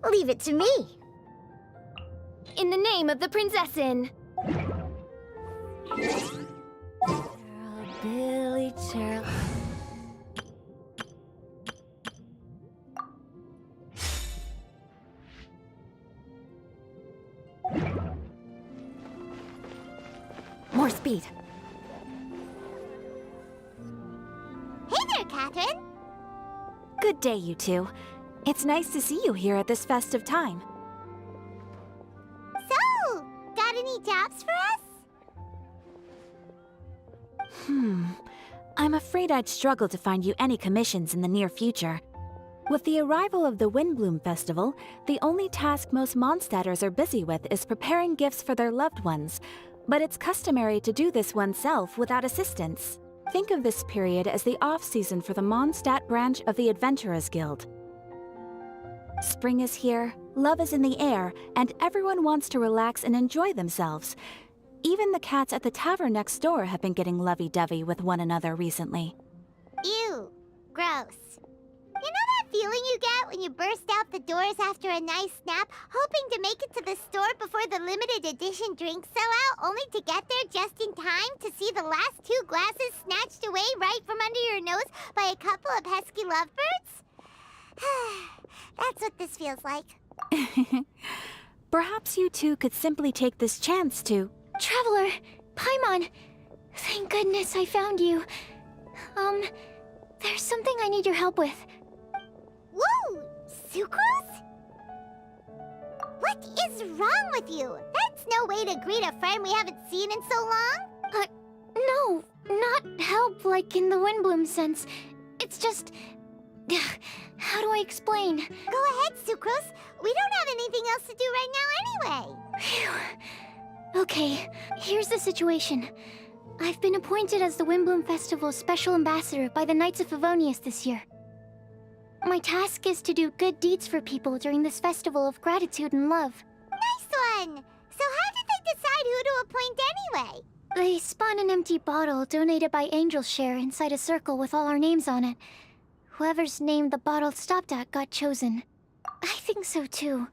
Leave it to me. In the name of the Princessin! Billy Turtle. More speed. Hey there, Catherine! Good day, you two. It's nice to see you here at this festive time. So, got any jobs for us? I'm afraid I'd struggle to find you any commissions in the near future. With the arrival of the Windblume Festival, the only task most Mondstadters are busy with is preparing gifts for their loved ones. But it's customary to do this oneself without assistance. Think of this period as the off-season for the Mondstadt branch of the Adventurers Guild. Spring is here, love is in the air, and everyone wants to relax and enjoy themselves. Even the cats at the tavern next door have been getting lovey-dovey with one another recently. Ew. Gross. You know that feeling you get when you burst out the doors after a nice nap, hoping to make it to the store before the limited edition drinks sell out, only to get there just in time to see the last 2 glasses snatched away right from under your nose by a couple of pesky lovebirds? That's what this feels like. Perhaps you two could simply take this chance to... Traveler! Paimon! Thank goodness I found you. There's something I need your help with. Whoa! Sucrose? What is wrong with you? That's no way to greet a friend we haven't seen in so long. No, not help like in the Windblume sense. It's just... How do I explain? Go ahead, Sucrose. We don't have anything else to do right now anyway. Phew. Okay, here's the situation. I've been appointed as the Windblume Festival's special ambassador by the Knights of Favonius this year. My task is to do good deeds for people during this festival of gratitude and love. Nice one! So how did they decide who to appoint anyway? They spun an empty bottle donated by Angel's Share inside a circle with all our names on it. Whoever's name the bottle stopped at got chosen. I think so too.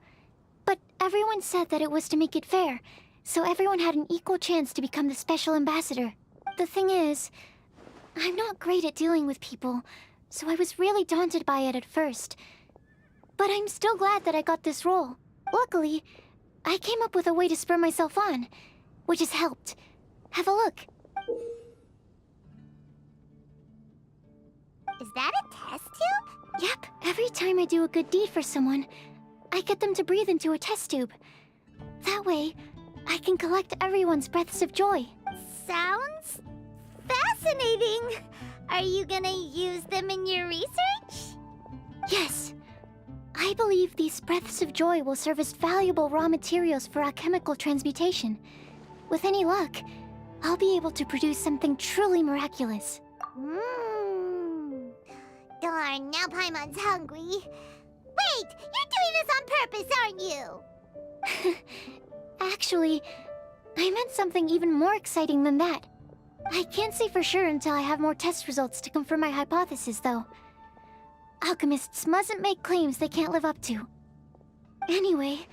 But everyone said that it was to make it fair, so everyone had an equal chance to become the special ambassador. The thing is, I'm not great at dealing with people, so I was really daunted by it at first. But I'm still glad that I got this role. Luckily, I came up with a way to spur myself on, which has helped. Have a look. Is that a test tube? Yep, every time I do a good deed for someone, I get them to breathe into a test tube. That way, I can collect everyone's breaths of joy. Sounds fascinating. Are you gonna use them in your research? Yes. I believe these breaths of joy will serve as valuable raw materials for alchemical transmutation. With any luck, I'll be able to produce something truly miraculous. Darn, now Paimon's hungry. Wait, you're doing this on purpose, aren't you? Actually, I meant something even more exciting than that. I can't say for sure until I have more test results to confirm my hypothesis, though. Alchemists mustn't make claims they can't live up to. Anyway,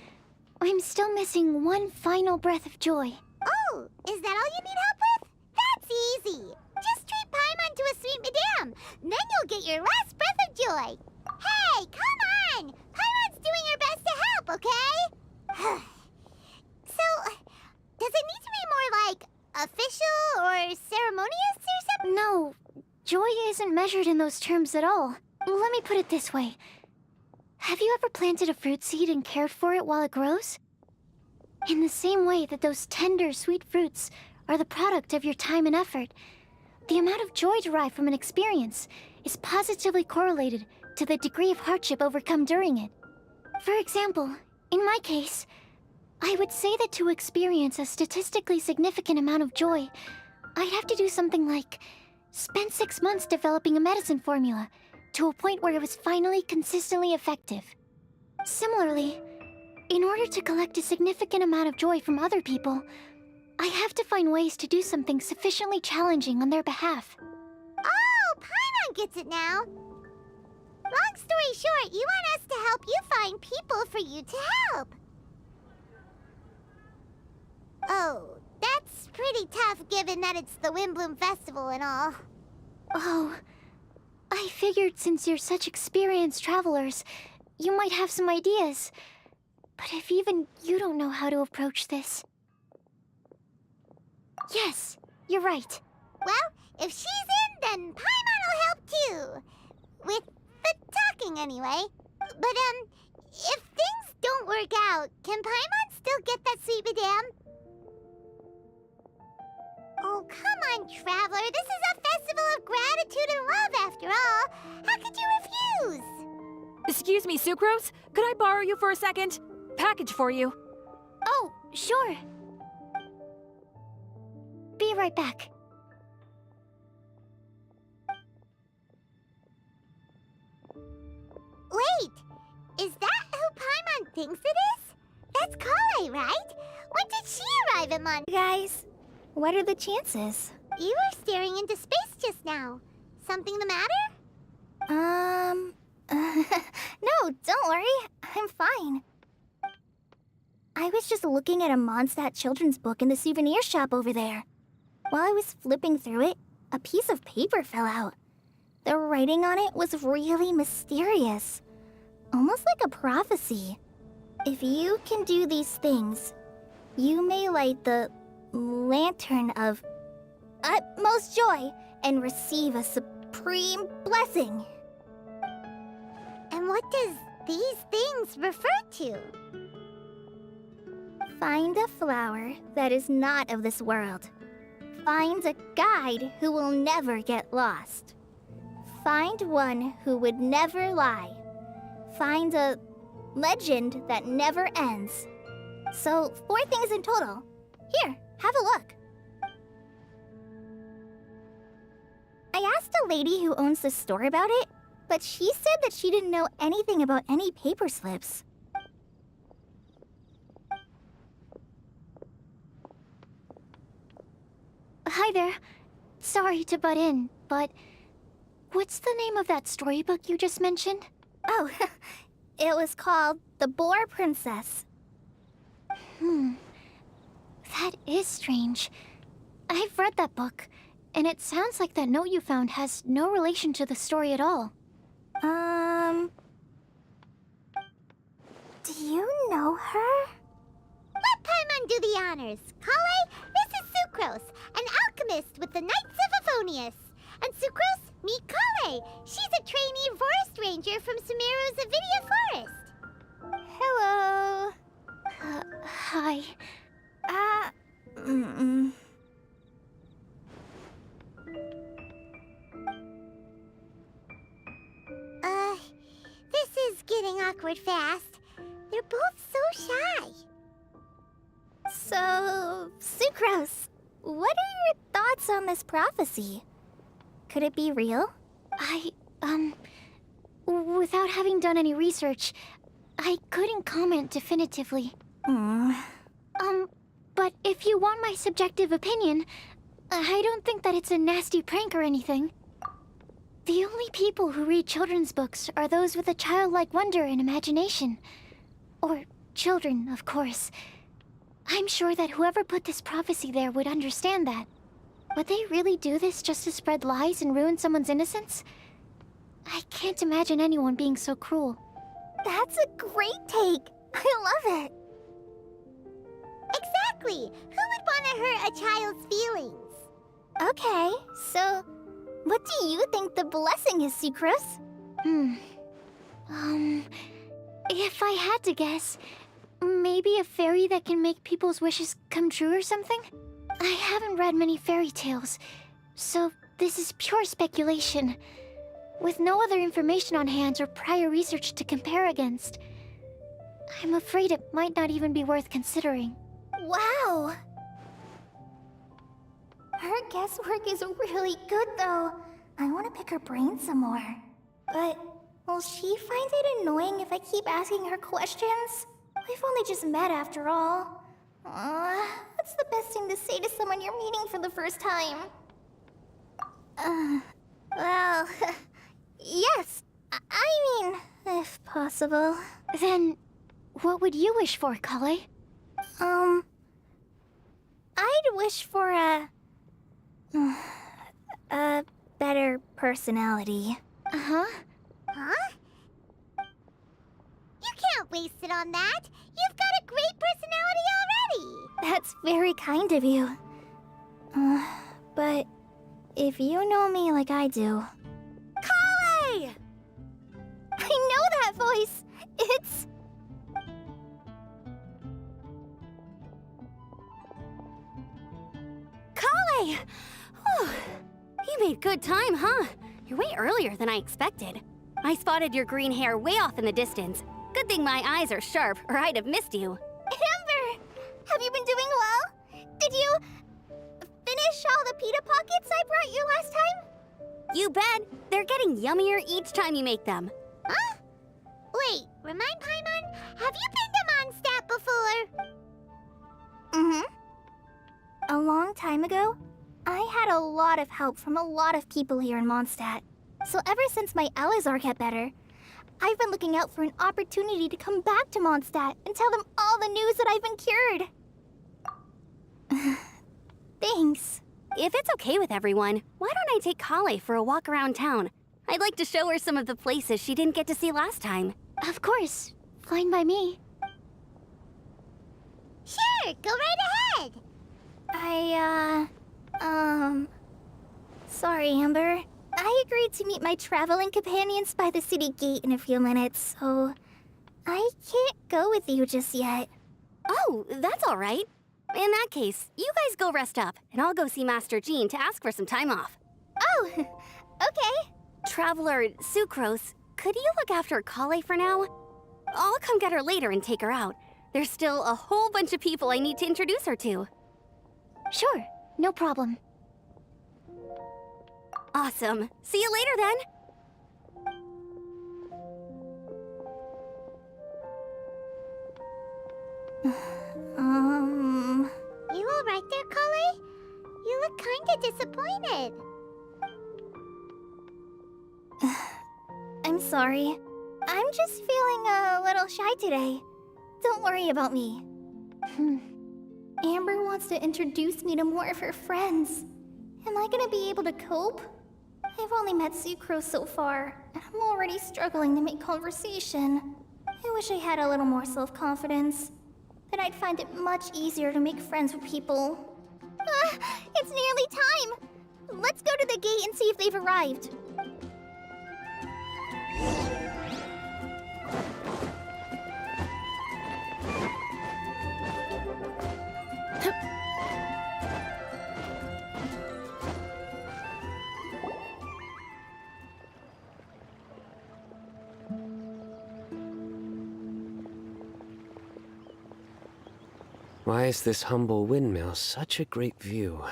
I'm still missing one final breath of joy. Oh, is that all you need help with? That's easy. Just treat Paimon to a sweet madame. Then you'll get your last breath of joy. Hey, come on! Paimon's doing her best to help, okay? So, does it need to be more like official or ceremonious or something? No, joy isn't measured in those terms at all. Let me put it this way. Have you ever planted a fruit seed and cared for it while it grows? In the same way that those tender, sweet fruits are the product of your time and effort, the amount of joy derived from an experience is positively correlated to the degree of hardship overcome during it. For example, in my case, I would say that to experience a statistically significant amount of joy, I'd have to do something like spend 6 months developing a medicine formula to a point where it was finally consistently effective. Similarly, in order to collect a significant amount of joy from other people, I have to find ways to do something sufficiently challenging on their behalf. Oh, Paimon gets it now. Long story short, you want us to help you people for you to help. Oh, that's pretty tough given that it's the Windblume Festival and all. Oh, I figured since you're such experienced travelers, you might have some ideas. But if even you don't know how to approach this... Yes, you're right. Well, if she's in, then Paimon will help too. With the talking, anyway. But, if things don't work out, can Paimon still get that sweet madame? Oh, come on, Traveler. This is a festival of gratitude and love, after all. How could you refuse? Excuse me, Sucrose? Could I borrow you for a second? Package for you. Oh, sure. Be right back. Wait, is that who Paimon thinks it is? That's Kale, right? When did she arrive at Mon? Guys, what are the chances? You were staring into space just now. Something the matter? No, don't worry. I'm fine. I was just looking at a Mondstadt children's book in the souvenir shop over there. While I was flipping through it, a piece of paper fell out. The writing on it was really mysterious. Almost like a prophecy. If you can do these things, you may light the lantern of utmost joy and receive a supreme blessing. And what does these things refer to? Find a flower that is not of this world. Find a guide who will never get lost. Find one who would never lie. Find a legend that never ends. So, 4 things in total. Here, have a look. I asked a lady who owns the store about it, but she said that she didn't know anything about any paper slips. Hi there. Sorry to butt in, but what's the name of that storybook you just mentioned? Oh, it was called The Boar Princess. That is strange. I've read that book, and it sounds like that note you found has no relation to the story at all. Do you know her? Let Paimon do the honors. Kale, this is Sucrose, an alchemist with the Knights of Aphonius. And Sucrose, meet Kale. She's a trainee forest ranger from Sumeru's Avidia Forest. Hello. Hi. This is getting awkward fast. They're both so shy. So, Sucrose, what are your thoughts on this prophecy? Could it be real? Without having done any research, I couldn't comment definitively. But if you want my subjective opinion, I don't think that it's a nasty prank or anything. The only people who read children's books are those with a childlike wonder and imagination. Or children, of course. I'm sure that whoever put this prophecy there would understand that. Would they really do this just to spread lies and ruin someone's innocence? I can't imagine anyone being so cruel. That's a great take! I love it! Exactly. Who would want to hurt a child's feelings? Okay, so what do you think the blessing is, Sucrose? If I had to guess, maybe a fairy that can make people's wishes come true or something? I haven't read many fairy tales, so this is pure speculation. With no other information on hand or prior research to compare against, I'm afraid it might not even be worth considering. Wow! Her guesswork is really good, though. I want to pick her brain some more. But will she find it annoying if I keep asking her questions? We've only just met after all. What's the best thing to say to someone you're meeting for the first time? Well, yes. I mean, if possible. Then, what would you wish for, Kale? I'd wish for a better personality. Huh? You can't waste it on that. You've got a great personality already. That's very kind of you. But if you know me like I do... Kale! I know that voice! It's... Kale! Oh, you made good time, huh? You're way earlier than I expected. I spotted your green hair way off in the distance. Good thing my eyes are sharp, or I'd have missed you. Amber! Have you been doing well? Did you finish all the pita pockets I brought you last time? You bet. They're getting yummier each time you make them. Huh? Wait, remind Paimon, have you been to Mondstadt before? A long time ago, I had a lot of help from a lot of people here in Mondstadt. So ever since my Elazar got better, I've been looking out for an opportunity to come back to Mondstadt and tell them all the news that I've been cured. Thanks. If it's okay with everyone, why don't I take Kale for a walk around town? I'd like to show her some of the places she didn't get to see last time. Of course. Fine by me. Sure, go right ahead. Sorry, Amber. I agreed to meet my traveling companions by the city gate in a few minutes, so I can't go with you just yet. Oh, that's all right. In that case, you guys go rest up, and I'll go see Master Jean to ask for some time off. Oh, okay. Traveler Sucrose, could you look after Kale for now? I'll come get her later and take her out. There's still a whole bunch of people I need to introduce her to. Sure, no problem. Awesome. See you later then. You all right there, Kale? You look kinda disappointed. I'm sorry. I'm just feeling a little shy today. Don't worry about me. Amber wants to introduce me to more of her friends. Am I gonna be able to cope? I've only met Sucrose so far, and I'm already struggling to make conversation. I wish I had a little more self-confidence. Then I'd find it much easier to make friends with people. It's nearly time! Let's go to the gate and see if they've arrived. Why is this humble windmill such a great view?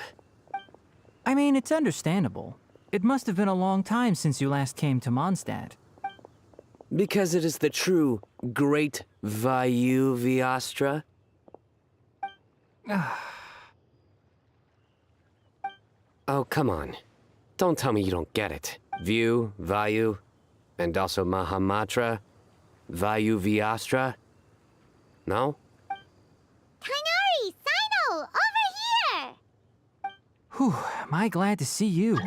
I mean, it's understandable. It must have been a long time since you last came to Mondstadt. Because it is the true Great Vayu Viastra? Oh, come on. Don't tell me you don't get it. View, Vayu, and also Mahamatra, Vayu Viastra? No? Kainari! Sino! Over here! Whew, am I glad to see you.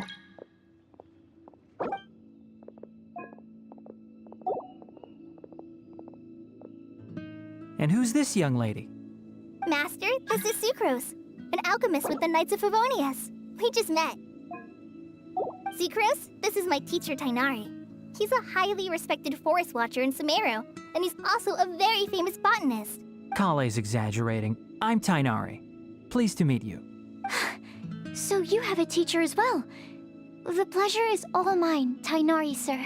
And who's this young lady? Master, this is Sucrose, an alchemist with the Knights of Favonius. We just met. Sucrose, this is my teacher Tainari. He's a highly respected forest watcher in Sumeru, and he's also a very famous botanist. Kale's exaggerating. I'm Tainari. Pleased to meet you. So you have a teacher as well. The pleasure is all mine, Tainari, sir.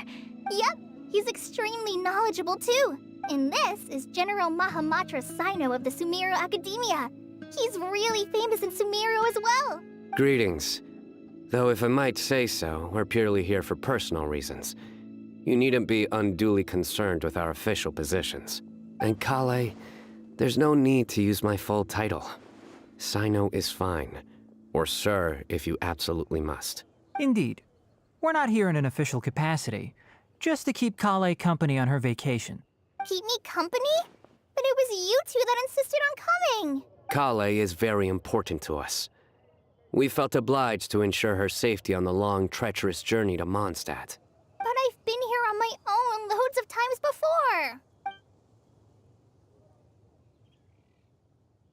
Yep, he's extremely knowledgeable too. And this is General Mahamatra Sino of the Sumeru Academia. He's really famous in Sumeru as well. Greetings. Though if I might say so, we're purely here for personal reasons. You needn't be unduly concerned with our official positions. And Kale, there's no need to use my full title. Sino is fine. Or sir, if you absolutely must. Indeed. We're not here in an official capacity. just to keep Kale company on her vacation. Keep me company? But it was you two that insisted on coming. Kale is very important to us. We felt obliged to ensure her safety on the long, treacherous journey to Mondstadt. But I've been here on my own loads of times before.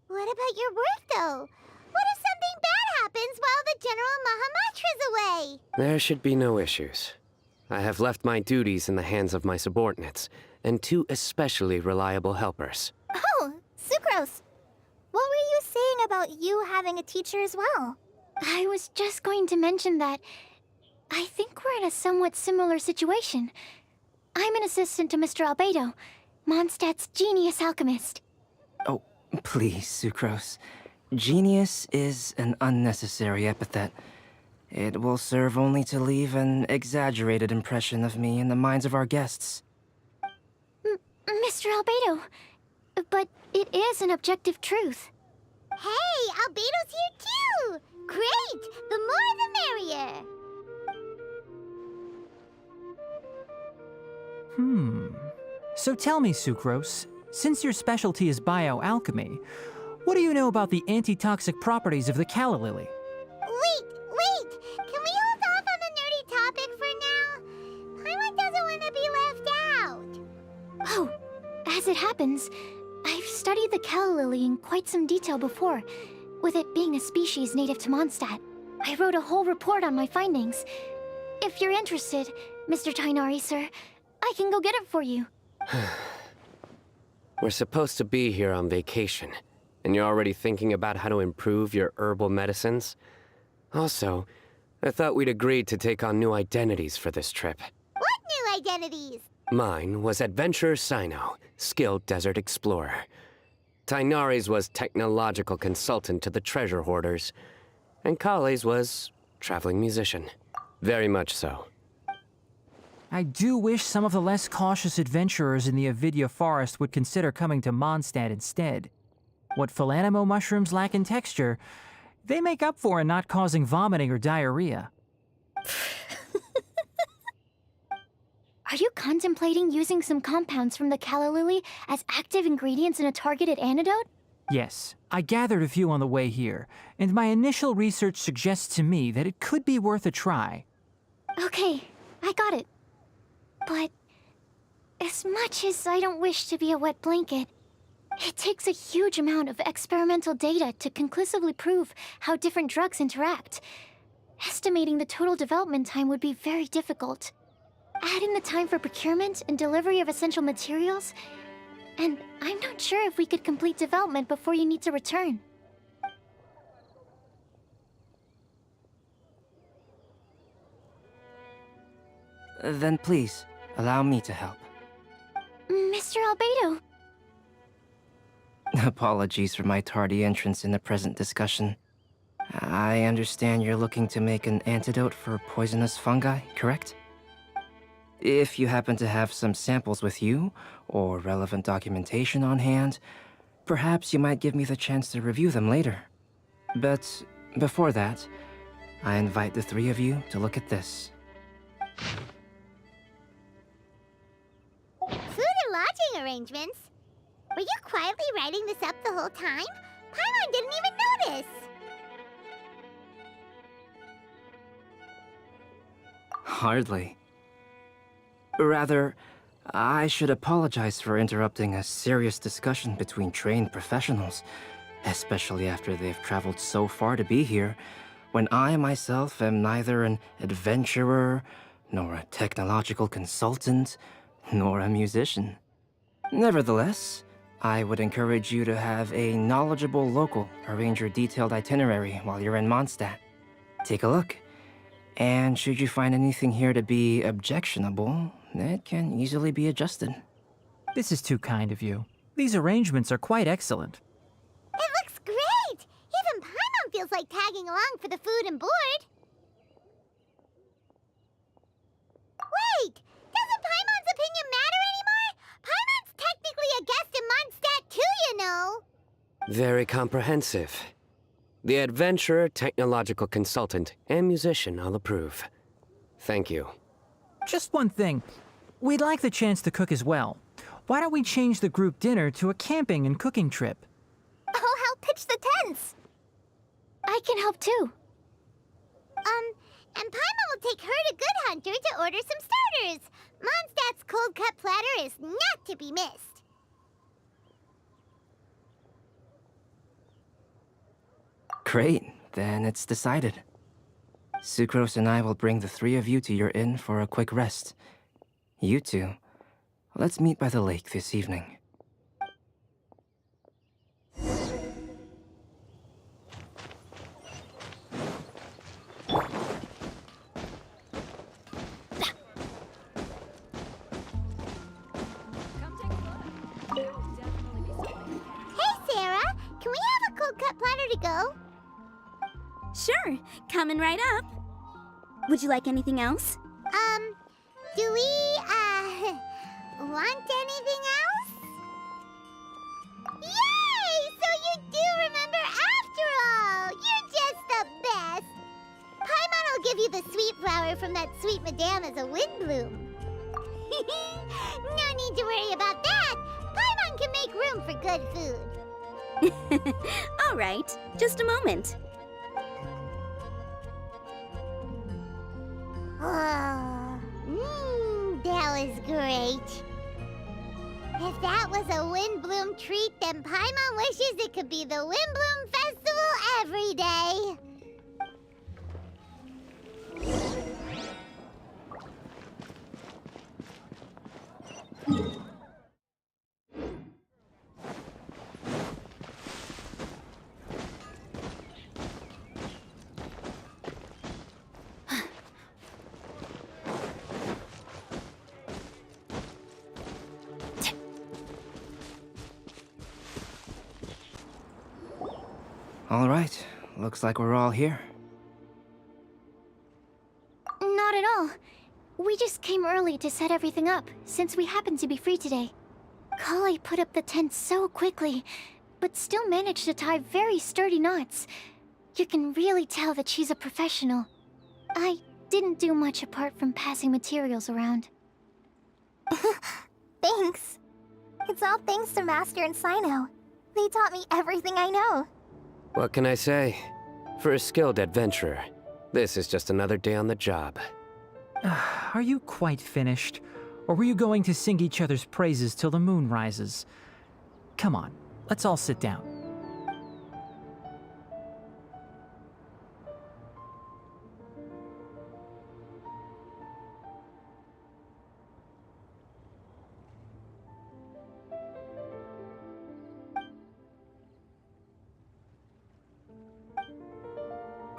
What about your work, though? What if something bad happens while the General Mahamatra's away? There should be no issues. I have left my duties in the hands of my subordinates, and 2 especially reliable helpers. Oh, Sucrose. What were you saying about you having a teacher as well? I was just going to mention that I think we're in a somewhat similar situation. I'm an assistant to Mr. Albedo, Mondstadt's genius alchemist. Oh, please, Sucrose. Genius is an unnecessary epithet. It will serve only to leave an exaggerated impression of me in the minds of our guests. Mr. Albedo, but it is an objective truth. Hey, Albedo's here too! Great! The more the merrier! So tell me, Sucrose, since your specialty is bioalchemy, what do you know about the antitoxic properties of the calla lily? Wait! Can we hold off on the nerdy topic for now? Paimon doesn't want to be left out. Oh, as it happens, I've studied the calla lily in quite some detail before, with it being a species native to Mondstadt. I wrote a whole report on my findings. If you're interested, Mr. Tainari, sir, I can go get it for you. We're supposed to be here on vacation, and you're already thinking about how to improve your herbal medicines? Also, I thought we'd agreed to take on new identities for this trip. What new identities? Mine was Adventurer Sino, skilled desert explorer. Tainari's was technological consultant to the treasure hoarders, and Kale's was traveling musician. Very much so. I do wish some of the less cautious adventurers in the Avidya forest would consider coming to Mondstadt instead. What Philanimo mushrooms lack in texture, they make up for in not causing vomiting or diarrhea. Are you contemplating using some compounds from the calla lily as active ingredients in a targeted antidote? Yes, I gathered a few on the way here, and my initial research suggests to me that it could be worth a try. Okay, I got it. But as much as I don't wish to be a wet blanket, it takes a huge amount of experimental data to conclusively prove how different drugs interact. Estimating the total development time would be very difficult. Add in the time for procurement and delivery of essential materials, and I'm not sure if we could complete development before you need to return. Then please, allow me to help. Mr. Albedo. Apologies for my tardy entrance in the present discussion. I understand you're looking to make an antidote for poisonous fungi, correct? If you happen to have some samples with you, or relevant documentation on hand, perhaps you might give me the chance to review them later. But before that, I invite the 3 of you to look at this. Food and lodging arrangements? Were you quietly writing this up the whole time? Paimon didn't even notice! Hardly. Rather, I should apologize for interrupting a serious discussion between trained professionals, especially after they've traveled so far to be here, when I myself am neither an adventurer, nor a technological consultant, nor a musician. Nevertheless, I would encourage you to have a knowledgeable local arrange your detailed itinerary while you're in Mondstadt. Take a look, and should you find anything here to be objectionable, it can easily be adjusted. This is too kind of you. These arrangements are quite excellent. It looks great! Even Paimon feels like tagging along for the food and board. Wait! Doesn't Paimon's opinion matter anymore? Paimon's technically a guest in Mondstadt too, you know! Very comprehensive. The adventurer, technological consultant, and musician all approve. Thank you. Just one thing. We'd like the chance to cook as well. Why don't we change the group dinner to a camping and cooking trip? I'll help pitch the tents. I can help too. And Paimon will take her to Good Hunter to order some starters. Mondstadt's cold cut platter is not to be missed. Great, then it's decided. Sucrose and I will bring the three of you to your inn for a quick rest. You two, let's meet by the lake this evening. Hey, Sarah, can we have a cold cut platter to go? Sure, coming right up. Would you like anything else? Do we, want anything else? Yay! So you do remember after all! You're just the best! Paimon will give you the sweet flower from that sweet madame as a Windblume. No need to worry about that! Paimon can make room for good food. All right, just a moment. That was great. If that was a Windblume treat, then Paimon wishes it could be the Windblume Festival every day. All right, looks like we're all here. Not at all. We just came early to set everything up, since we happen to be free today. Kale put up the tent so quickly, but still managed to tie very sturdy knots. You can really tell that she's a professional. I didn't do much apart from passing materials around. Thanks. It's all thanks to Master and Sino. They taught me everything I know. What can I say? For a skilled adventurer, this is just another day on the job. Are you quite finished? Or were you going to sing each other's praises till the moon rises? Come on, let's all sit down.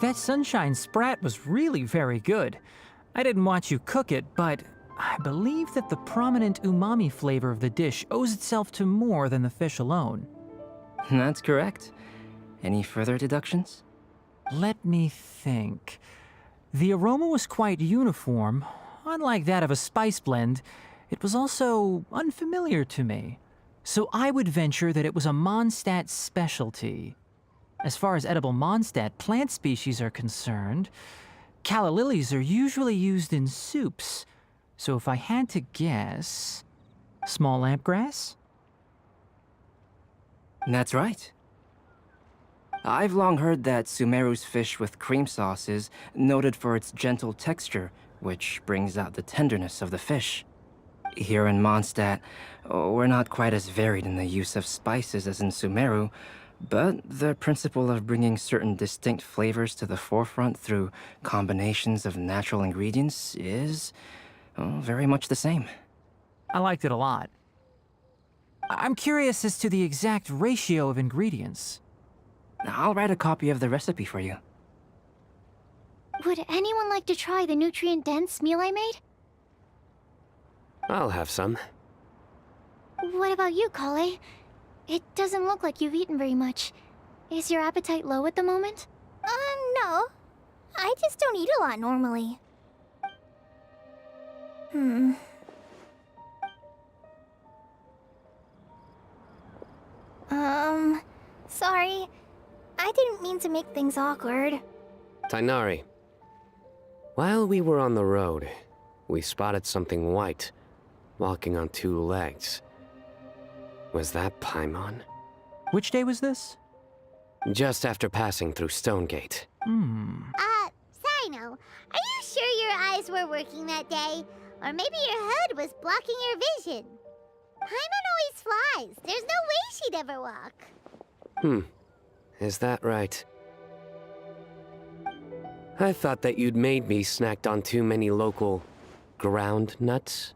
That sunshine sprat was really very good. I didn't watch you cook it, but I believe that the prominent umami flavor of the dish owes itself to more than the fish alone. That's correct. Any further deductions? Let me think. The aroma was quite uniform. Unlike that of a spice blend, it was also unfamiliar to me. So I would venture that it was a Mondstadt specialty. As far as edible Mondstadt plant species are concerned, calla lilies are usually used in soups. So if I had to guess, small lampgrass? That's right. I've long heard that Sumeru's fish with cream sauce is noted for its gentle texture, which brings out the tenderness of the fish. Here in Mondstadt, we're not quite as varied in the use of spices as in Sumeru, but the principle of bringing certain distinct flavors to the forefront through combinations of natural ingredients is very much the same. I liked it a lot. I'm curious as to the exact ratio of ingredients. I'll write a copy of the recipe for you. Would anyone like to try the nutrient-dense meal I made? I'll have some. What about you, Kale? It doesn't look like you've eaten very much. Is your appetite low at the moment? No. I just don't eat a lot normally. Sorry. I didn't mean to make things awkward. Tainari, while we were on the road, we spotted something white, walking on two legs. Was that Paimon? Which day was this? Just after passing through Stonegate. Sino, are you sure your eyes were working that day? Or maybe your hood was blocking your vision? Paimon always flies. There's no way she'd ever walk. Is that right? I thought that you'd made me snacked on too many local ground nuts.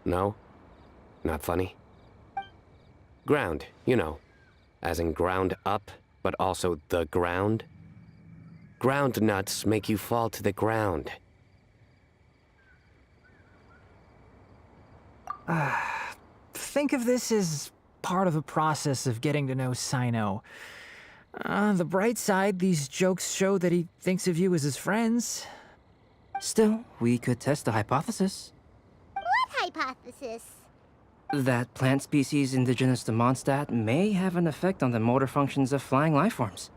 No? Not funny? Ground, you know. As in ground up, but also the ground. Ground nuts make you fall to the ground. Think of this as part of the process of getting to know Sino. On the bright side, these jokes show that he thinks of you as his friends. Still, we could test the hypothesis. What hypothesis? That plant species indigenous to Mondstadt may have an effect on the motor functions of flying lifeforms.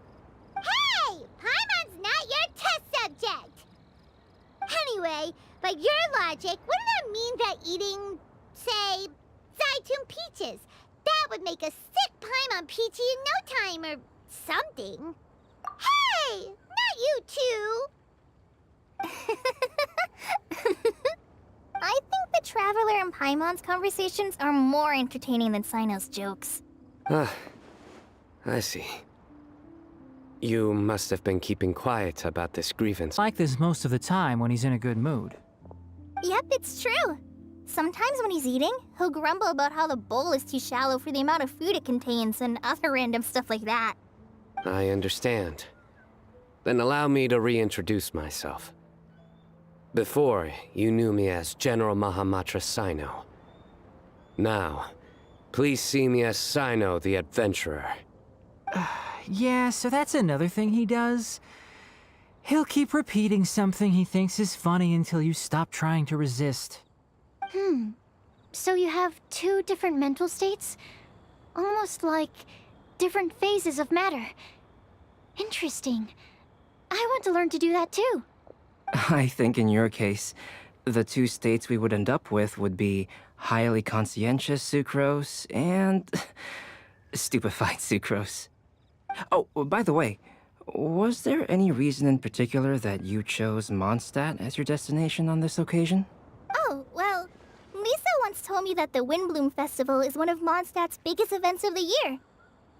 Hey! Paimon's not your test subject! Anyway, by your logic, wouldn't that mean that eating, say, Zaitun peaches, that would make a sick Paimon peachy in no time or something? Hey! Not you too! I think the Traveler and Paimon's conversations are more entertaining than Sino's jokes. I see. You must have been keeping quiet about this grievance. Like this most of the time when he's in a good mood. Yep, it's true. Sometimes when he's eating, he'll grumble about how the bowl is too shallow for the amount of food it contains and other random stuff like that. I understand. Then allow me to reintroduce myself. Before, you knew me as General Mahamatra Sino. Now, please see me as Sino the Adventurer. Yeah, so that's another thing he does. He'll keep repeating something he thinks is funny until you stop trying to resist. So you have two different mental states? Almost like different phases of matter. Interesting. I want to learn to do that too. I think in your case, the two states we would end up with would be highly conscientious sucrose and stupefied sucrose. Oh, by the way, was there any reason in particular that you chose Mondstadt as your destination on this occasion? Oh, well, Lisa once told me that the Windblume Festival is one of Mondstadt's biggest events of the year.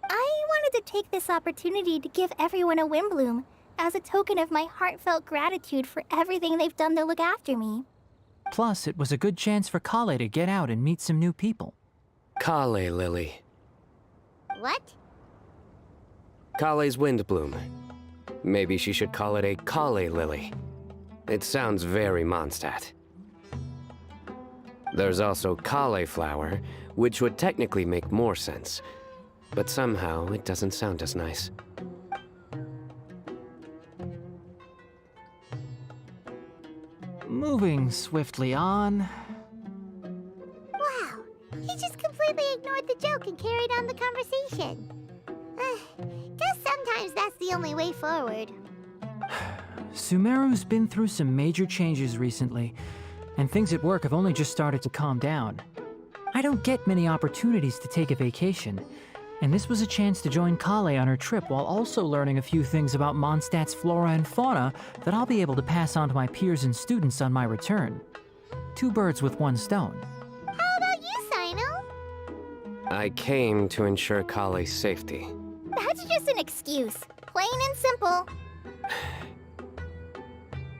I wanted to take this opportunity to give everyone a Windblume, as a token of my heartfelt gratitude for everything they've done to look after me. Plus, it was a good chance for Kale to get out and meet some new people. Kale Lily. What? Kale's Windblume. Maybe she should call it a Kale Lily. It sounds very Mondstadt. There's also cauliflower, which would technically make more sense. But somehow, it doesn't sound as nice. Moving swiftly on. Wow, he just completely ignored the joke and carried on the conversation. Guess sometimes that's the only way forward. Sumeru's been through some major changes recently, and things at work have only just started to calm down. I don't get many opportunities to take a vacation, and this was a chance to join Kale on her trip while also learning a few things about Mondstadt's flora and fauna that I'll be able to pass on to my peers and students on my return. Two birds with one stone. How about you, Sino? I came to ensure Kale's safety. That's just an excuse. Plain and simple.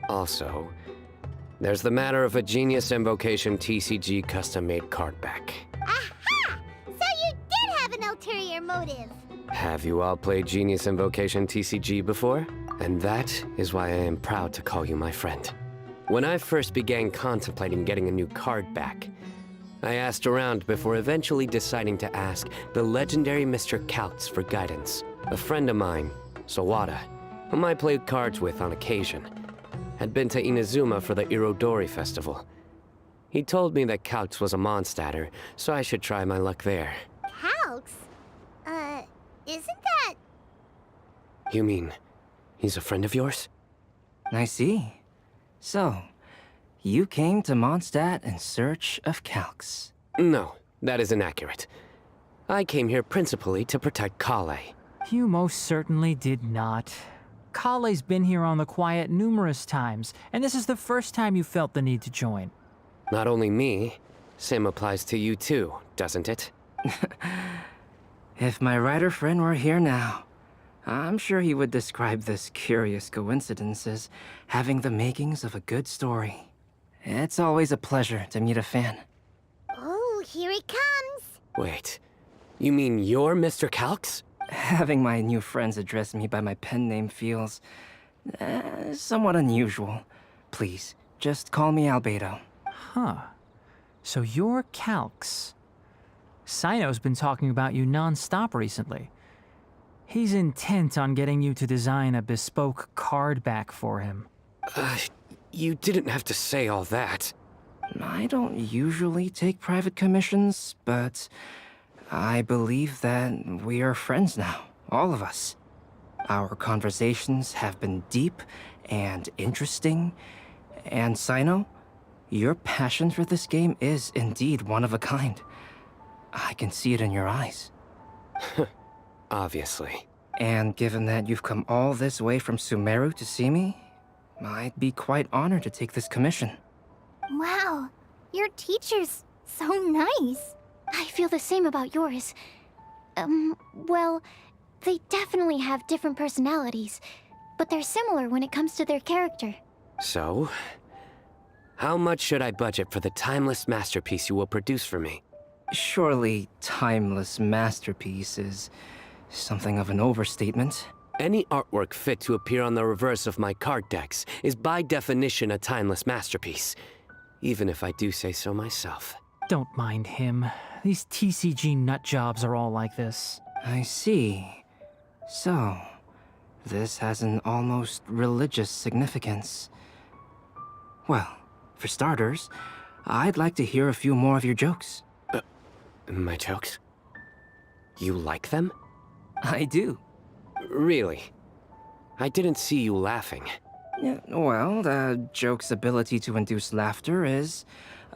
Also, there's the matter of a Genius Invocation TCG custom-made card back. Aha! So you did have an ulterior motive. Have you all played Genius Invocation TCG before? And that is why I am proud to call you my friend. When I first began contemplating getting a new card back, I asked around before eventually deciding to ask the legendary Mr. Couts for guidance. A friend of mine, Sawada, whom I played cards with on occasion, had been to Inazuma for the Irodori festival. He told me that Couts was a Mondstadter, so I should try my luck there. Calx? Isn't that... You mean, he's a friend of yours? I see. So, you came to Mondstadt in search of Calx. No, that is inaccurate. I came here principally to protect Kale. You most certainly did not. Kale's been here on the quiet numerous times, and this is the first time you felt the need to join. Not only me, same applies to you too, doesn't it? If my writer friend were here now, I'm sure he would describe this curious coincidence as having the makings of a good story. It's always a pleasure to meet a fan. Oh, here it comes. Wait, you mean you're Mr. Calx? Having my new friends address me by my pen name feels somewhat unusual. Please, just call me Albedo. Huh. So you're Calx. Sino's been talking about you non-stop recently. He's intent on getting you to design a bespoke card back for him. You didn't have to say all that. I don't usually take private commissions, but I believe that we are friends now, all of us. Our conversations have been deep and interesting, and Sino, your passion for this game is indeed one of a kind. I can see it in your eyes. Obviously. And given that you've come all this way from Sumeru to see me, I'd be quite honored to take this commission. Wow, your teacher's so nice. I feel the same about yours. Well, they definitely have different personalities, but they're similar when it comes to their character. So, how much should I budget for the timeless masterpiece you will produce for me? Surely, timeless masterpiece is something of an overstatement. Any artwork fit to appear on the reverse of my card decks is by definition a timeless masterpiece, even if I do say so myself. Don't mind him. These TCG nutjobs are all like this. I see. So, this has an almost religious significance. Well, for starters, I'd like to hear a few more of your jokes. My jokes? You like them? I do. Really? I didn't see you laughing. Yeah, well, the joke's ability to induce laughter is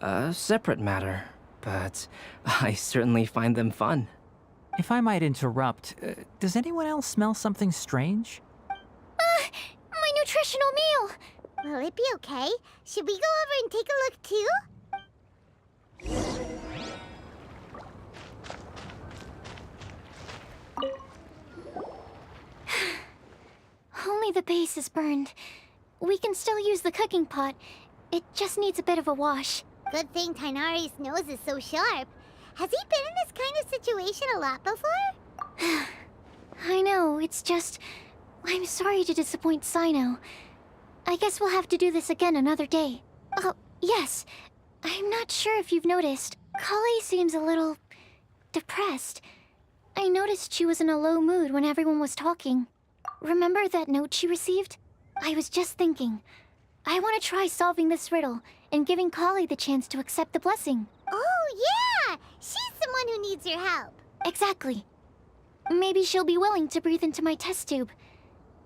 a separate matter, but I certainly find them fun. If I might interrupt, does anyone else smell something strange? My nutritional meal! Will it be okay? Should we go over and take a look too? Only the base is burned. We can still use the cooking pot. It just needs a bit of a wash. Good thing Tainari's nose is so sharp. Has he been in this kind of situation a lot before? I know, it's just... I'm sorry to disappoint Sino. I guess we'll have to do this again another day. Oh, yes. I'm not sure if you've noticed. Kale seems a little... depressed. I noticed she was in a low mood when everyone was talking. Remember that note she received? I was just thinking. I want to try solving this riddle and giving Kale the chance to accept the blessing. Oh, yeah! She's someone who needs your help. Exactly. Maybe she'll be willing to breathe into my test tube.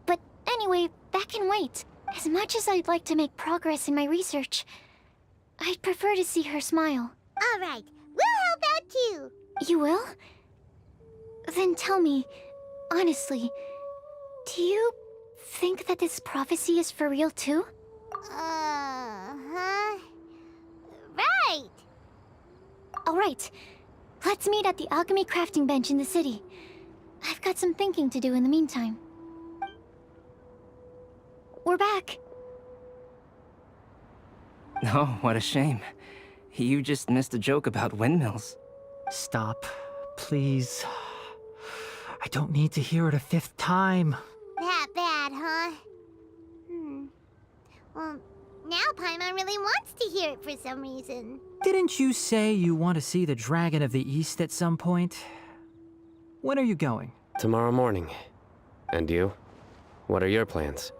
But anyway, that can wait. As much as I'd like to make progress in my research, I'd prefer to see her smile. All right, we'll help out too. You will? Then tell me, honestly, do you think that this prophecy is for real too? Huh? Right. All right. Let's meet at the alchemy crafting bench in the city. I've got some thinking to do in the meantime. We're back. Oh, what a shame. You just missed a joke about windmills. Stop, please. I don't need to hear it a fifth time. That bad, huh? Well, now Paimon really wants to hear it for some reason. Didn't you say you want to see the Dragon of the East at some point? When are you going? Tomorrow morning. And you? What are your plans?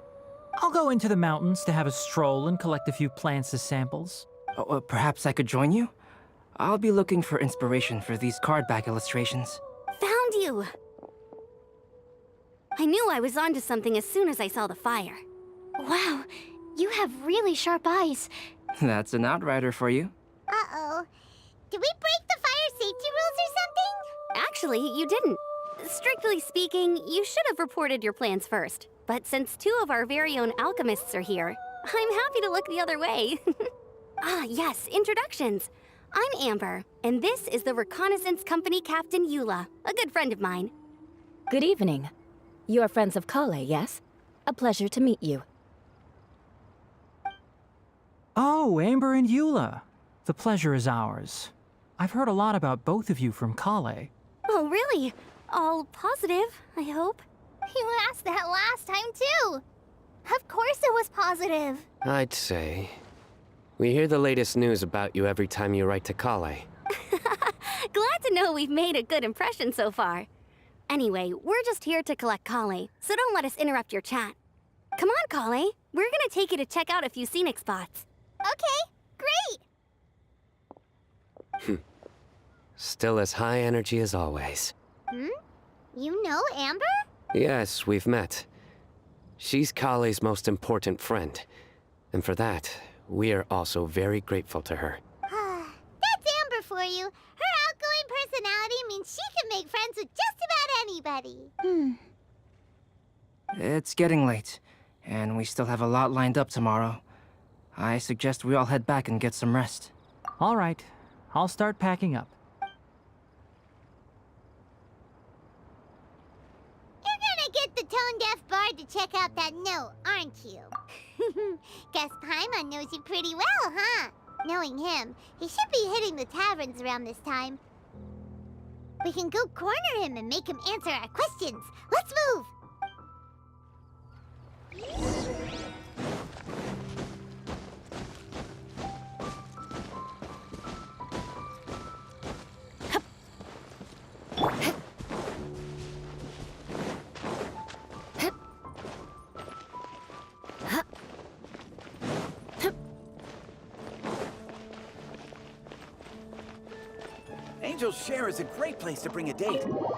I'll go into the mountains to have a stroll and collect a few plants as samples. Oh, perhaps I could join you? I'll be looking for inspiration for these card back illustrations. Found you! I knew I was onto something as soon as I saw the fire. Wow, you have really sharp eyes. That's an outrider for you. Uh-oh. Did we break the fire safety rules or something? Actually, you didn't. Strictly speaking, you should have reported your plans first. But since 2 of our very own alchemists are here, I'm happy to look the other way. Ah, yes, introductions. I'm Amber, and this is the Reconnaissance Company Captain Eula, a good friend of mine. Good evening. You are friends of Kale, yes? A pleasure to meet you. Oh, Amber and Eula. The pleasure is ours. I've heard a lot about both of you from Kale. Oh, really? All positive, I hope. You asked that last time, too. Of course it was positive. I'd say. We hear the latest news about you every time you write to Kale. Glad to know we've made a good impression so far. Anyway, we're just here to collect Kale, so don't let us interrupt your chat. Come on, Kale. We're gonna take you to check out a few scenic spots. Okay, great. Still as high energy as always. You know Amber? Yes, we've met. She's Kale's most important friend. And for that, we are also very grateful to her. That's Amber for you. Her outgoing personality means she can make friends with just about anybody. It's getting late, and we still have a lot lined up tomorrow. I suggest we all head back and get some rest. All right, I'll start packing up. You're gonna get the tone-deaf bard to check out that note, aren't you? Guess Paimon knows you pretty well, huh? Knowing him, he should be hitting the taverns around this time. We can go corner him and make him answer our questions. Let's move! Angel's Share is a great place to bring a date. Come on.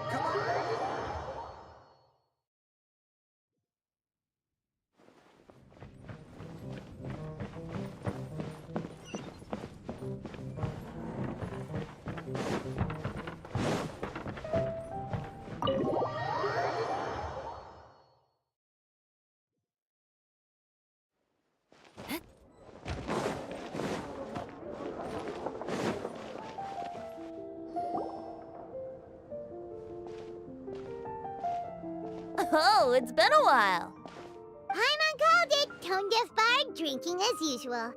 Oh, it's been a while. Paimon called it, tone-deaf bard drinking as usual.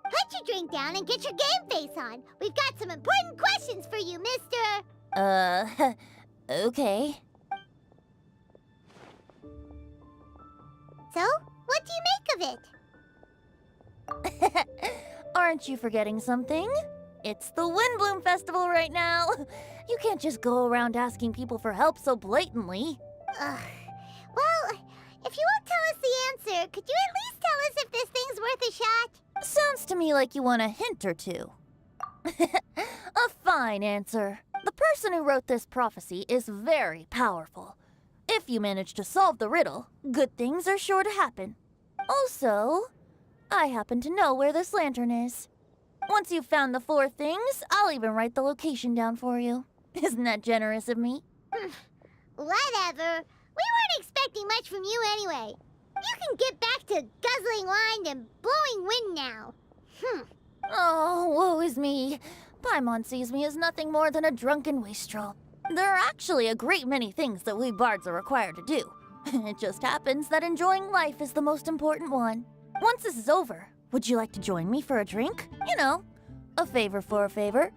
Put your drink down and get your game face on. We've got some important questions for you, mister. Okay. So, what do you make of it? Aren't you forgetting something? It's the Windblume Festival right now. You can't just go around asking people for help so blatantly. Ugh. Well, if you won't tell us the answer, could you at least tell us if this thing's worth a shot? Sounds to me like you want a hint or two. A fine answer. The person who wrote this prophecy is very powerful. If you manage to solve the riddle, good things are sure to happen. Also, I happen to know where this lantern is. Once you've found the 4 things, I'll even write the location down for you. Isn't that generous of me? Whatever. We weren't expecting much from you anyway. You can get back to guzzling wine and blowing wind now. Oh, woe is me. Paimon sees me as nothing more than a drunken wastrel. There are actually a great many things that we bards are required to do. It just happens that enjoying life is the most important one. Once this is over, would you like to join me for a drink? You know, a favor for a favor.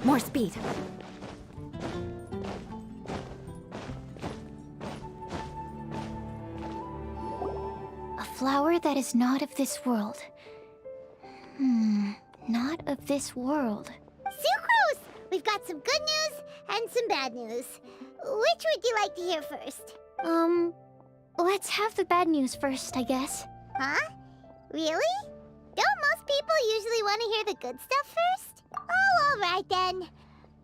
More speed. A flower that is not of this world. Not of this world. Sucrose! We've got some good news and some bad news. Which would you like to hear first? Let's have the bad news first, I guess. Huh? Really? Don't most people usually want to hear the good stuff first? Oh, all right then.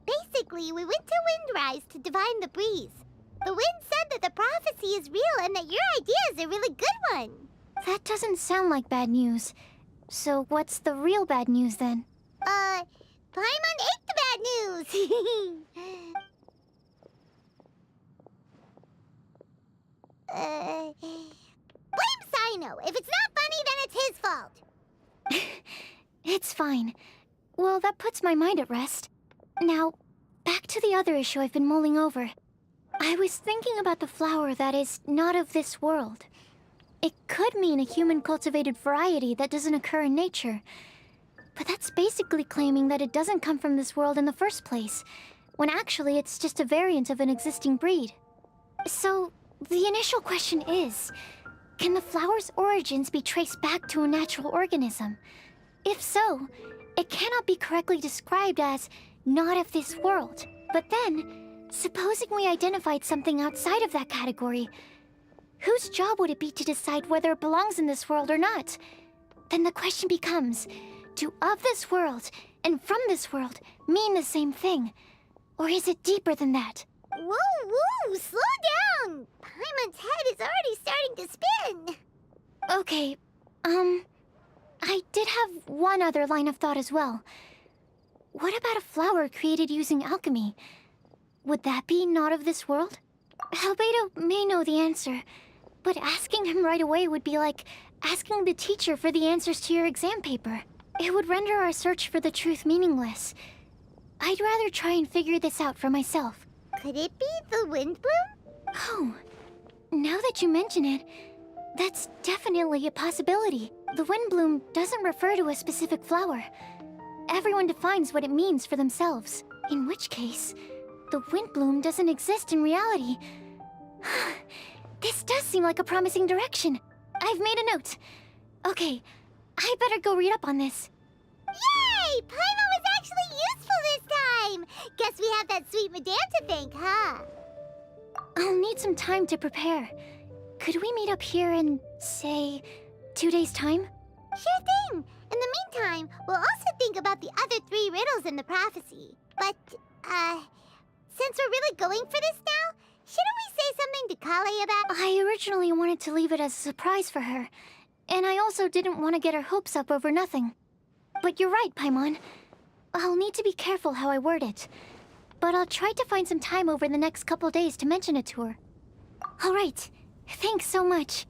Basically, we went to Windrise to divine the breeze. The wind said that the prophecy is real and that your idea is a really good one. That doesn't sound like bad news. So what's the real bad news then? Paimon ate the bad news! Blame Sino. If it's not funny, then it's his fault. It's fine. Well, that puts my mind at rest. Now, back to the other issue I've been mulling over. I was thinking about the flower that is not of this world. It could mean a human-cultivated variety that doesn't occur in nature. But that's basically claiming that it doesn't come from this world in the first place, when actually it's just a variant of an existing breed. So, the initial question is, can the flower's origins be traced back to a natural organism? If so, it cannot be correctly described as not of this world. But then, supposing we identified something outside of that category, whose job would it be to decide whether it belongs in this world or not? Then the question becomes, do of this world and from this world mean the same thing? Or is it deeper than that? Whoa, slow down! Paimon's head is already starting to spin. Okay, I did have one other line of thought as well. What about a flower created using alchemy? Would that be not of this world? Albedo may know the answer, but asking him right away would be like asking the teacher for the answers to your exam paper. It would render our search for the truth meaningless. I'd rather try and figure this out for myself. Could it be the Windblume? Oh, now that you mention it, that's definitely a possibility. The Windblume doesn't refer to a specific flower. Everyone defines what it means for themselves. In which case, the Windblume doesn't exist in reality. This does seem like a promising direction. I've made a note. Okay, I better go read up on this. Yay! Paimon was actually useful this time! Guess we have that sweet madame to thank, huh? I'll need some time to prepare. Could we meet up here in, say, 2 days' time? Sure thing! In the meantime, we'll also think about the other 3 riddles in the prophecy. But, since we're really going for this now, shouldn't we say something to Kale about— I originally wanted to leave it as a surprise for her, and I also didn't want to get her hopes up over nothing. But you're right, Paimon. I'll need to be careful how I word it. But I'll try to find some time over the next couple days to mention it to her. All right. Thanks so much.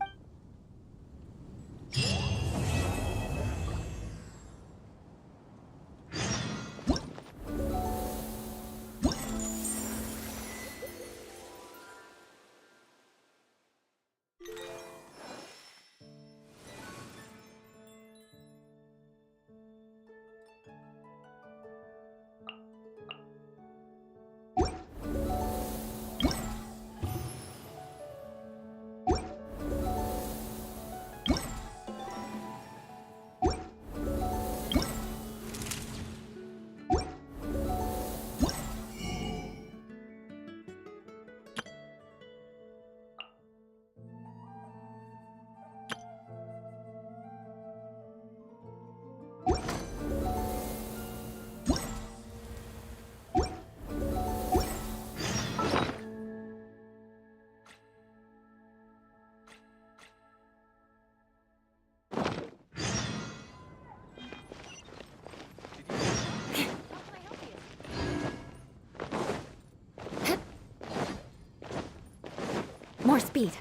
More speed.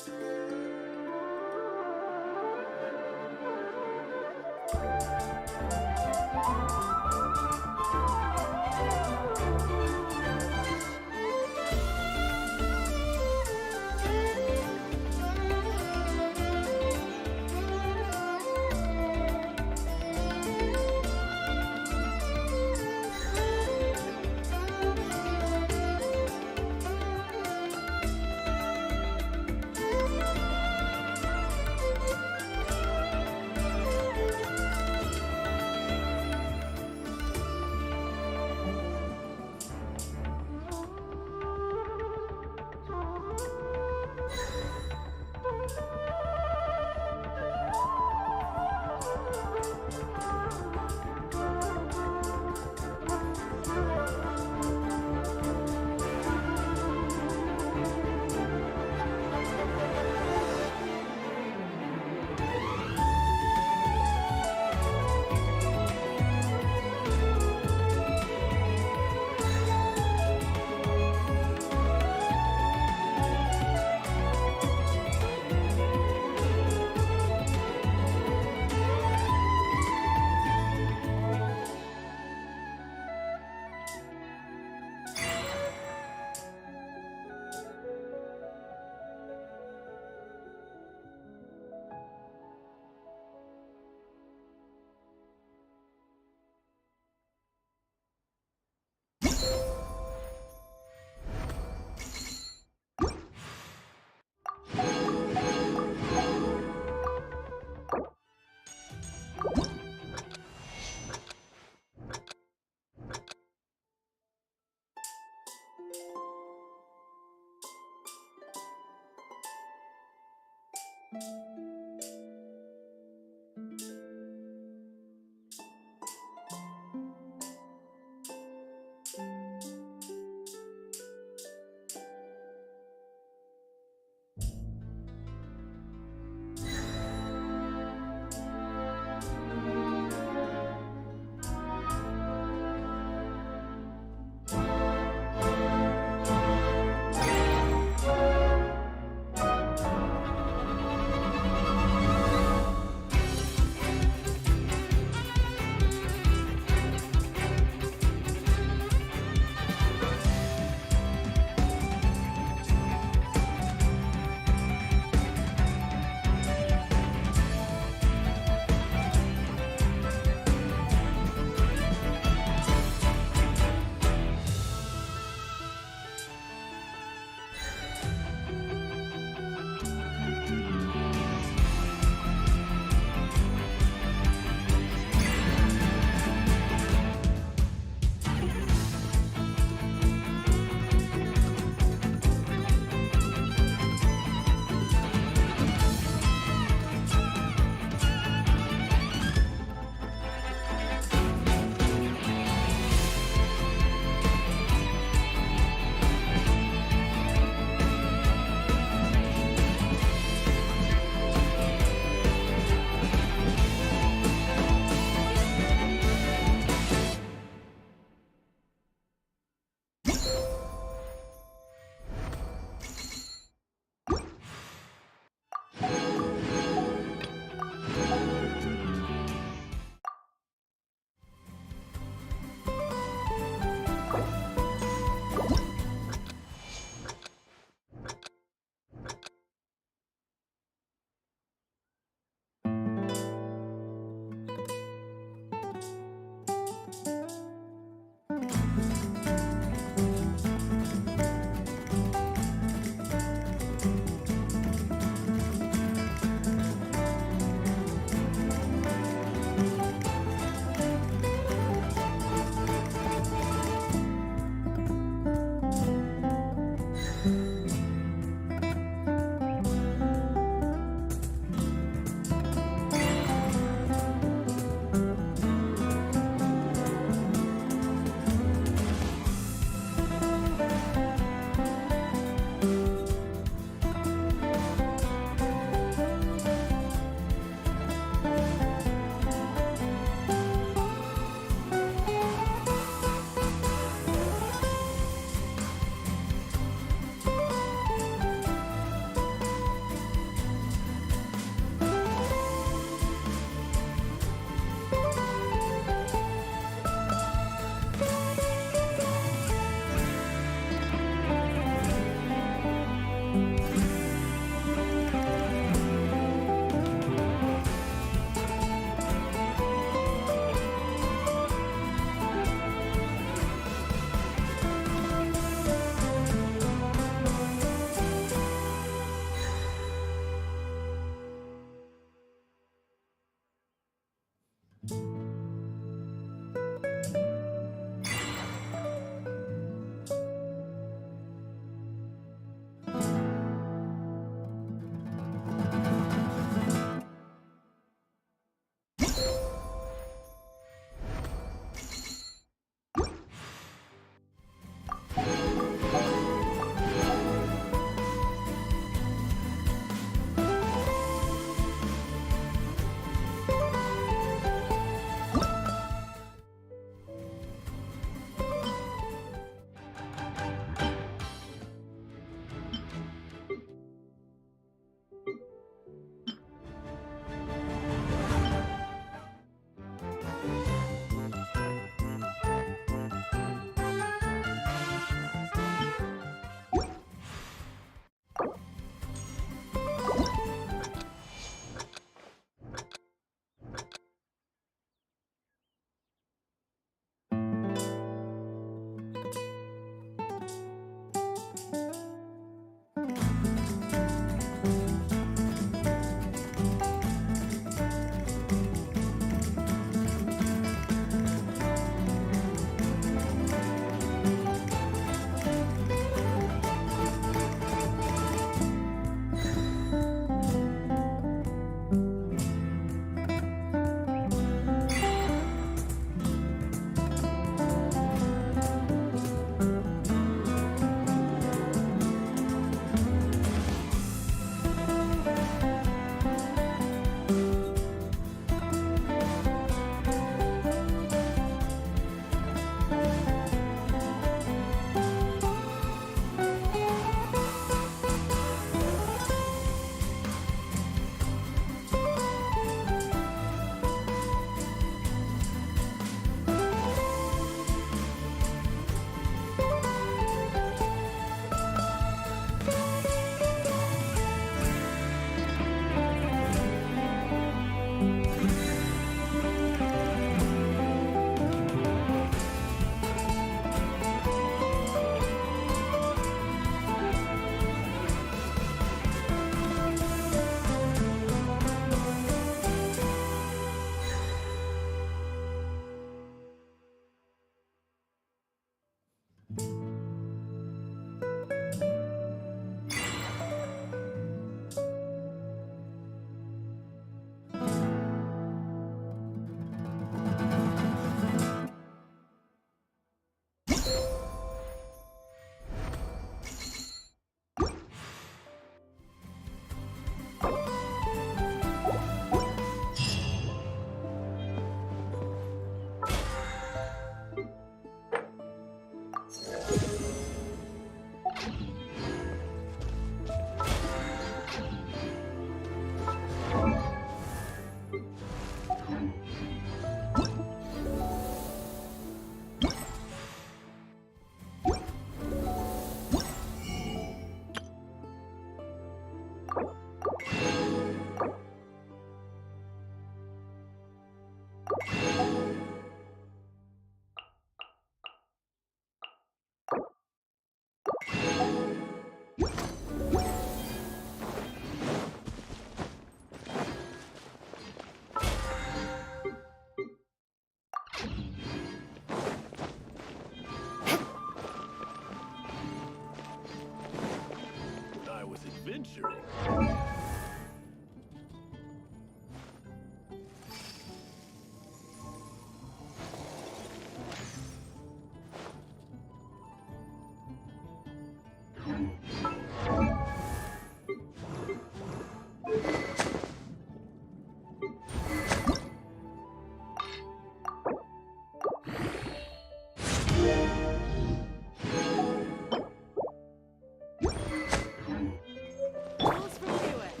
Rules from the US.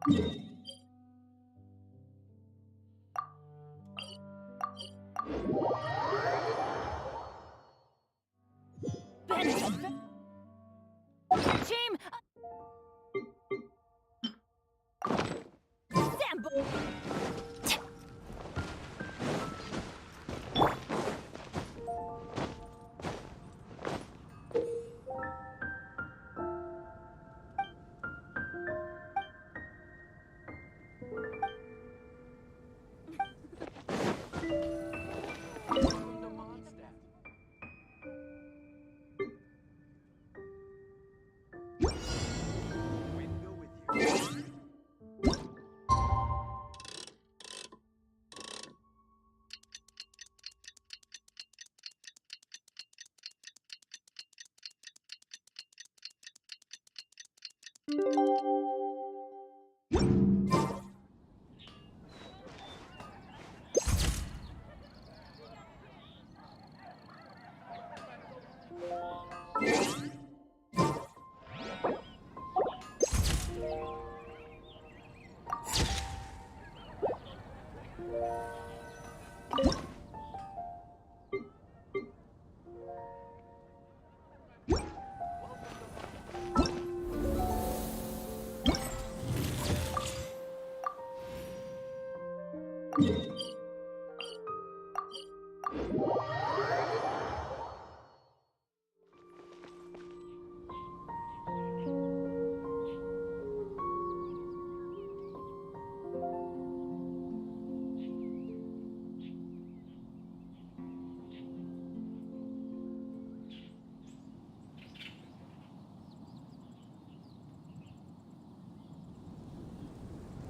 James! Sambo!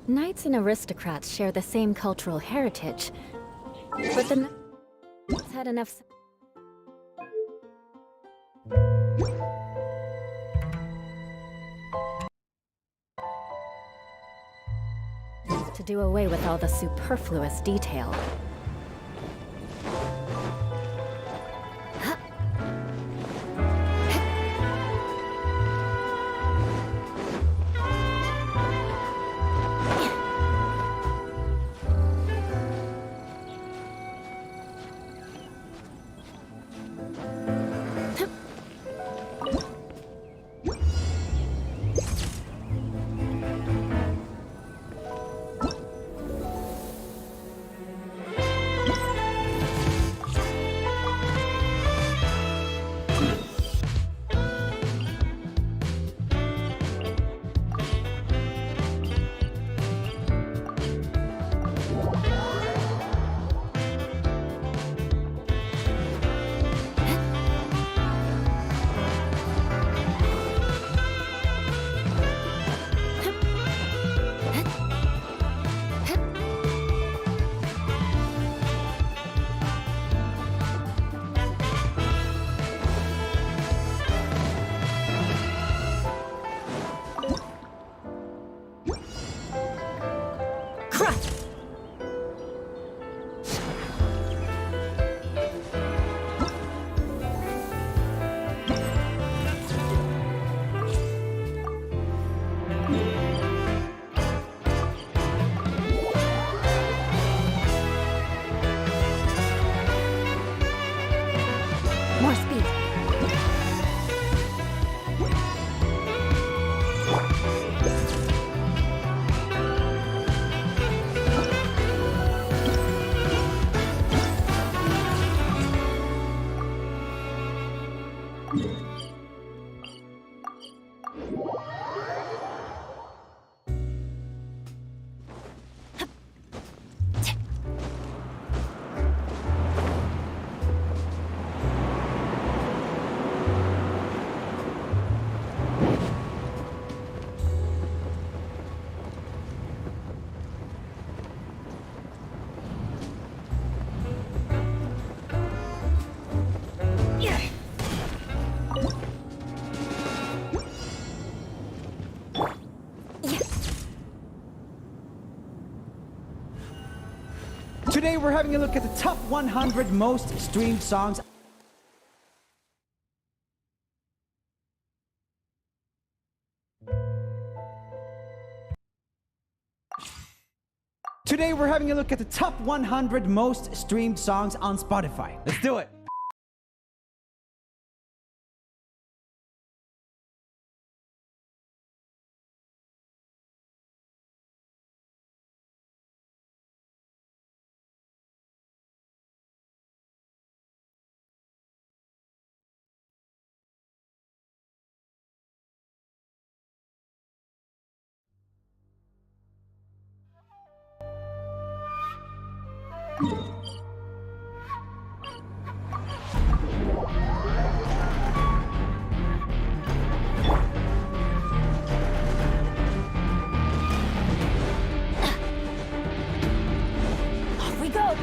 Knights and aristocrats share the same cultural heritage, but the knights had enough to do away with all the superfluous detail. More speed. Today we're having a look at the top 100 most streamed songs. Today we're having a look at the top 100 most streamed songs on Spotify. Let's do it. Off we go!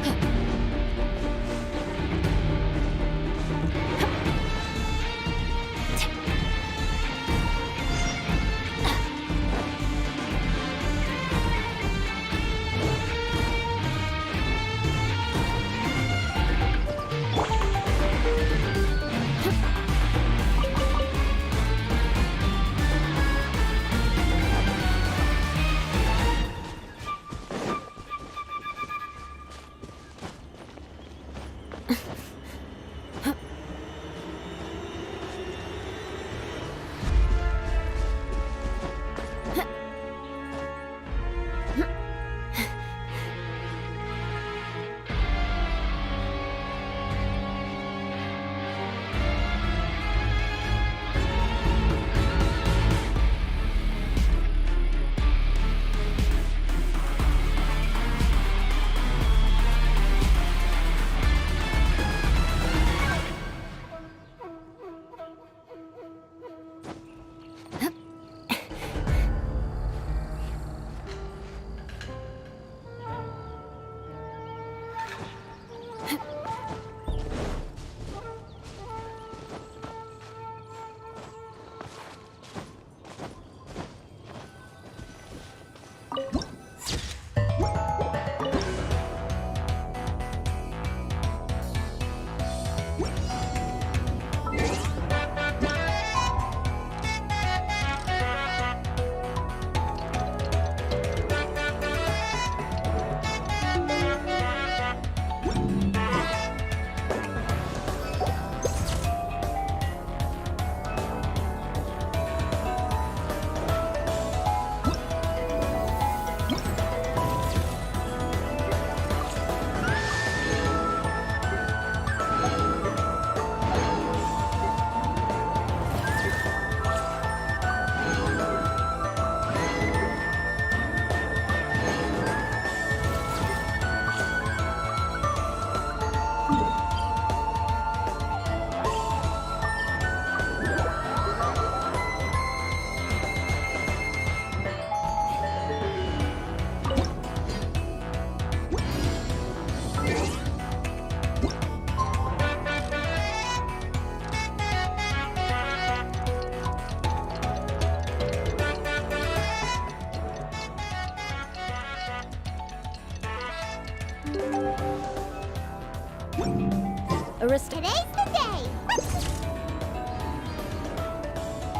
Today's the day!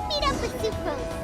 Meet up with Sucrose.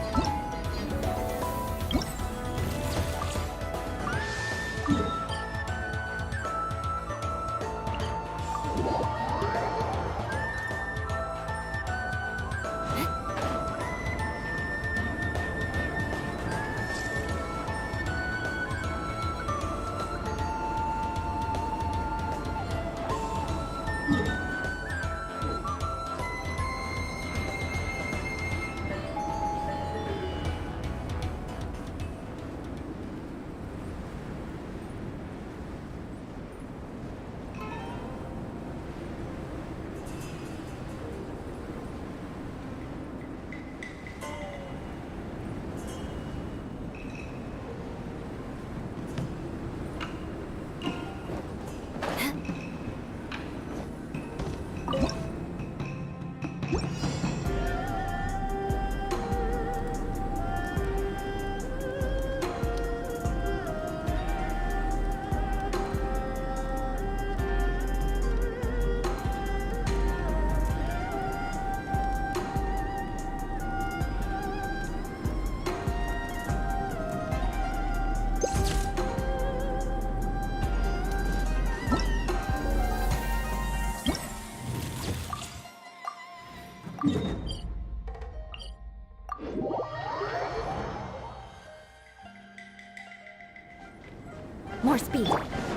More speed.